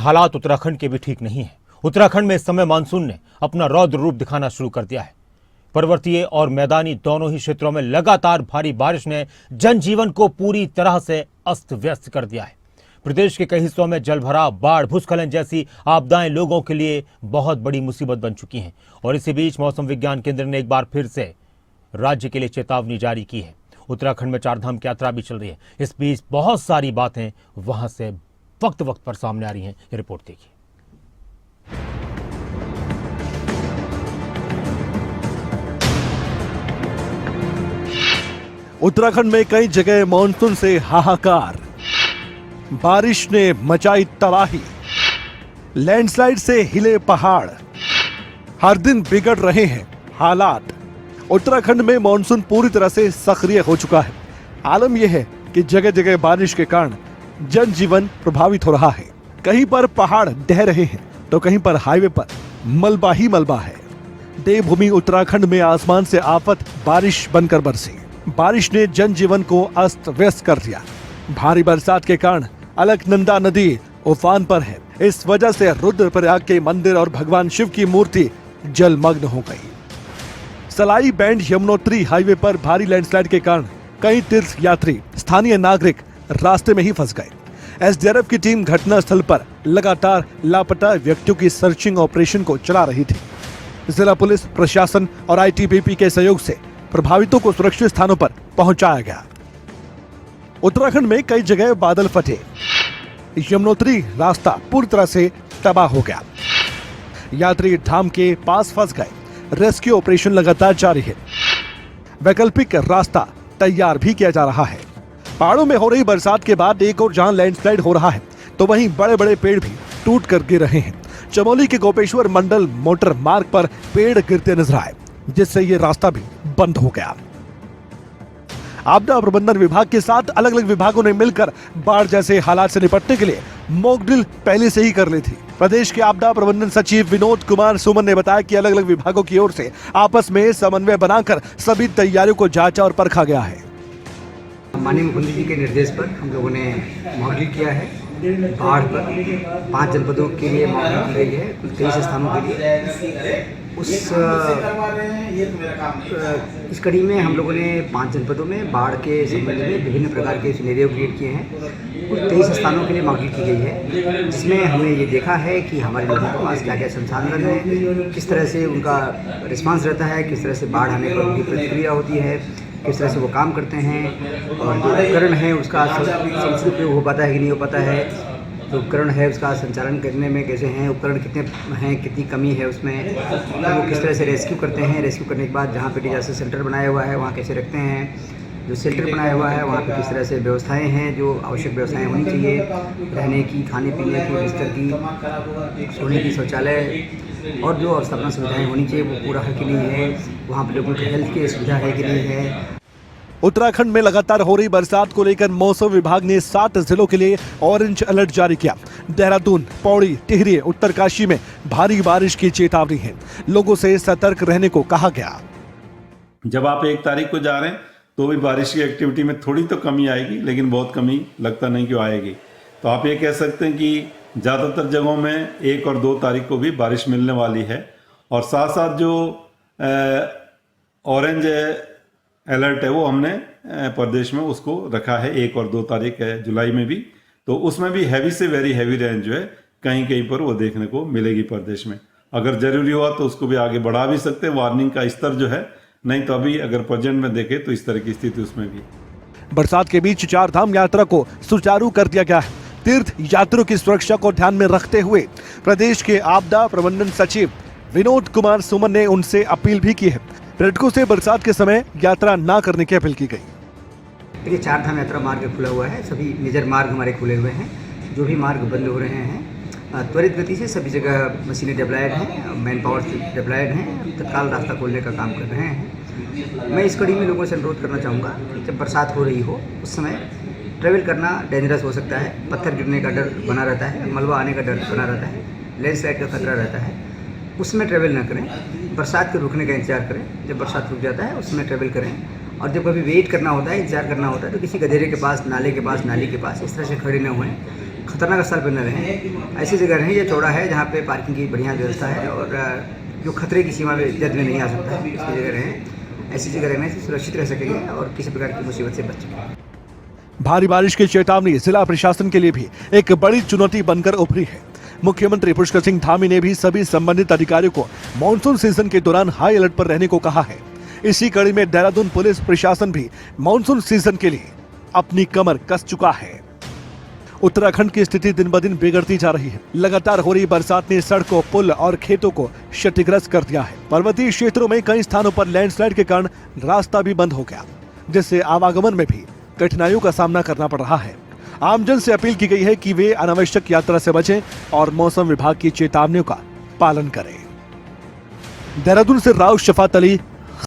हालात उत्तराखंड के भी ठीक नहीं है। उत्तराखंड में इस समय मानसून ने अपना रौद्र रूप दिखाना शुरू कर दिया है। पर्वतीय और मैदानी दोनों ही क्षेत्रों में लगातार भारी बारिश ने जनजीवन को पूरी तरह से अस्त व्यस्त कर दिया है। प्रदेश के कई हिस्सों में जलभराव, बाढ़, भूस्खलन जैसी आपदाएं लोगों के लिए बहुत बड़ी मुसीबत बन चुकी हैं। और इसी बीच मौसम विज्ञान केंद्र ने एक बार फिर से राज्य के लिए चेतावनी जारी की है। उत्तराखंड में चारधाम की यात्रा भी चल रही है। इस बीच बहुत सारी बातें वहां से वक्त वक्त पर सामने आ रही हैं। ये रिपोर्ट देखिए। उत्तराखंड में कई जगह मानसून से हाहाकार, बारिश ने मचाई तबाही, लैंडस्लाइड से हिले पहाड़, हर दिन बिगड़ रहे हैं हालात। उत्तराखंड में मानसून पूरी तरह से सक्रिय हो चुका है। आलम यह है कि जगह जगह बारिश के कारण जनजीवन प्रभावित हो रहा है। कहीं पर पहाड़ ढह रहे हैं तो कहीं पर हाईवे पर मलबा ही मलबा है। देवभूमि उत्तराखंड में आसमान से आफत बारिश बनकर बरसी। बारिश ने जनजीवन को अस्त व्यस्त कर दिया। भारी बरसात के कारण अलकनंदा नदी उफान पर है। इस वजह से रुद्रप्रयाग के मंदिर और भगवान शिव की मूर्ति जलमग्न हो गई। सलाई बैंड यमुनोत्री हाईवे पर भारी लैंडस्लाइड के कारण कई तीर्थ यात्री, स्थानीय नागरिक रास्ते में ही फंस गए। एसडीआरएफ की टीम घटनास्थल पर लगातार लापता व्यक्तियों की सर्चिंग ऑपरेशन को चला रही थी। जिला पुलिस प्रशासन और आईटीबीपी के सहयोग से प्रभावितों को सुरक्षित स्थानों पर पहुंचाया गया। उत्तराखंड में कई जगह बादल फटे। यमुनोत्री रास्ता पूरी तरह से तबाह हो गया। यात्री धाम के पास फंस गए। रेस्क्यू ऑपरेशन लगातार जारी है। वैकल्पिक रास्ता तैयार भी किया जा रहा है। पहाड़ों में हो रही बरसात के बाद एक और जहां लैंडस्लाइड हो रहा है तो वहीं बड़े बड़े पेड़ भी टूट कर गिर रहे हैं। चमोली के गोपेश्वर मंडल मोटर मार्ग पर पेड़ गिरते नजर आए, जिससे ये रास्ता भी बंद हो गया। आपदा प्रबंधन विभाग के साथ अलग अलग विभागों ने मिलकर बाढ़ जैसे हालात से निपटने के लिए मॉक ड्रिल पहले से ही कर ली थी। प्रदेश के आपदा प्रबंधन सचिव विनोद कुमार सुमन ने बताया कि अलग अलग विभागों की ओर से आपस में समन्वय बनाकर सभी तैयारियों को जांचा और परखा गया है। माननीय मुख्यमंत्री जी के निर्देश पर हम लोगों ने मॉक ड्रिल किया है। बाढ़ पर 5 जनपदों के लिए मॉक ड्रिल की गई है, कुल 23 स्थानों के लिए। इस कड़ी में हम लोगों ने 5 जनपदों में बाढ़ के संबंध में विभिन्न प्रकार के सिनेरियो क्रिएट किए हैं। कुल 23 स्थानों के लिए मॉक ड्रिल की गई है, जिसमें हमने ये देखा है कि हमारे लोगों के पास क्या क्या संसाधन है, किस तरह से उनका रिस्पांस रहता है, किस तरह से बाढ़ आने पर उनकी प्रतिक्रिया होती है, किस तरह से वो काम करते हैं, और जो उपकरण है उसका सही उपयोग हो पाता है कि नहीं हो पाता है, जो उपकरण है उसका संचालन करने में कैसे हैं, उपकरण कितने हैं, कितनी कमी है उसमें, तो वो किस तरह से रेस्क्यू करते हैं, रेस्क्यू करने के बाद जहाँ पे डिजास्टर सेंटर बनाया हुआ है वहाँ कैसे रखते हैं, जो शेल्टर बनाया हुआ है वहाँ पे किस तरह से व्यवस्थाएं हैं, जो आवश्यक व्यवस्थाएं होनी चाहिए, रहने की, खाने पीने की, बिस्तर की, सोने की, शौचालय और जो अवस्थापना सुविधाएं होनी चाहिए वो पूरा है कि नहीं है, वहाँ पर लोगों की हेल्थ की सुविधा है कि नहीं है। उत्तराखंड में लगातार हो रही बरसात को लेकर मौसम विभाग ने 7 जिलों के लिए ऑरेंज अलर्ट जारी किया। देहरादून, पौड़ी, टिहरी, उत्तरकाशी में भारी बारिश की चेतावनी है। लोगों से सतर्क रहने को कहा गया। जब आप 1 तारीख को जा रहे हैं तो भी बारिश की एक्टिविटी में थोड़ी तो कमी आएगी, लेकिन बहुत कमी लगता नहीं कि आएगी। तो आप ये कह सकते हैं कि ज़्यादातर जगहों में 1 और 2 तारीख को भी बारिश मिलने वाली है। और साथ साथ जो ऑरेंज अलर्ट है वो हमने प्रदेश में उसको रखा है 1 और 2 तारीख है जुलाई में भी। तो उसमें भी हैवी से वेरी हैवी रेंज जो है कहीं कहीं पर वो देखने को मिलेगी प्रदेश में। अगर जरूरी हुआ तो उसको भी आगे बढ़ा भी सकते हैं, वार्निंग का स्तर जो है, नहीं तो अभी अगर प्रेजेंट में देखें तो इस तरह की स्थिति उसमें भी। बरसात के बीच चारधाम यात्रा को सुचारू कर दिया गया है। तीर्थ यात्रियों की सुरक्षा को ध्यान में रखते हुए प्रदेश के आपदा प्रबंधन सचिव विनोद कुमार सुमन ने उनसे अपील भी की है। पर्यटकों से बरसात के समय यात्रा न करने की अपील की गई। देखिए, चारधाम यात्रा मार्ग खुला हुआ है, सभी मेजर मार्ग हमारे खुले हुए हैं। जो भी मार्ग बंद हो रहे हैं त्वरित गति से सभी जगह मशीनें डिप्लॉयड हैं, मैन पावर डिप्लॉयड हैं, तत्काल रास्ता खोलने का काम कर रहे हैं। मैं इस कड़ी में लोगों से अनुरोध करना चाहूँगा कि जब बरसात हो रही हो उस समय ट्रैवल करना डेंजरस हो सकता है। पत्थर गिरने का डर बना रहता है, मलबा आने का डर बना रहता है, लैंडस्लाइड का खतरा रहता है। उसमें ट्रैवल ना करें, बरसात के रुकने का इंतजार करें। जब बरसात रुक जाता है उसमें ट्रैवल करें। और जब कभी वेट करना होता है, इंतजार करना होता है, तो किसी गधेरे के पास, नाले के पास, नाली के पास इस तरह से खड़े न हुए। खतरनाक स्थल पर न रहें। ऐसी जगह रहें, ये चौड़ा है जहाँ पे पार्किंग की बढ़िया व्यवस्था है और जो खतरे की सीमा में जद में नहीं आ सकता है, इसकी जगह रहें। ऐसी जगह रहने से सुरक्षित रह सकेंगे और किसी प्रकार की मुसीबत से बच सकेंगे। भारी बारिश की चेतावनी जिला प्रशासन के लिए भी एक बड़ी चुनौती बनकर उभरी है। मुख्यमंत्री पुष्कर सिंह धामी ने भी सभी संबंधित अधिकारियों को मॉनसून सीजन के दौरान हाई अलर्ट पर रहने को कहा है। इसी कड़ी में देहरादून पुलिस प्रशासन भी मॉनसून सीजन के लिए अपनी कमर कस चुका है। उत्तराखंड की स्थिति दिन ब दिन बिगड़ती जा रही है। लगातार हो रही बरसात ने सड़कों, पुल और खेतों को क्षतिग्रस्त कर दिया है। पर्वतीय क्षेत्रों में कई स्थानों पर लैंडस्लाइड के कारण रास्ता भी बंद हो गया, जिससे आवागमन में भी कठिनाइयों का सामना करना पड़ रहा है। आमजन से अपील की गई है कि वे अनावश्यक यात्रा से बचें और मौसम विभाग की चेतावनियों का पालन करें। देहरादून से राव शफात अली,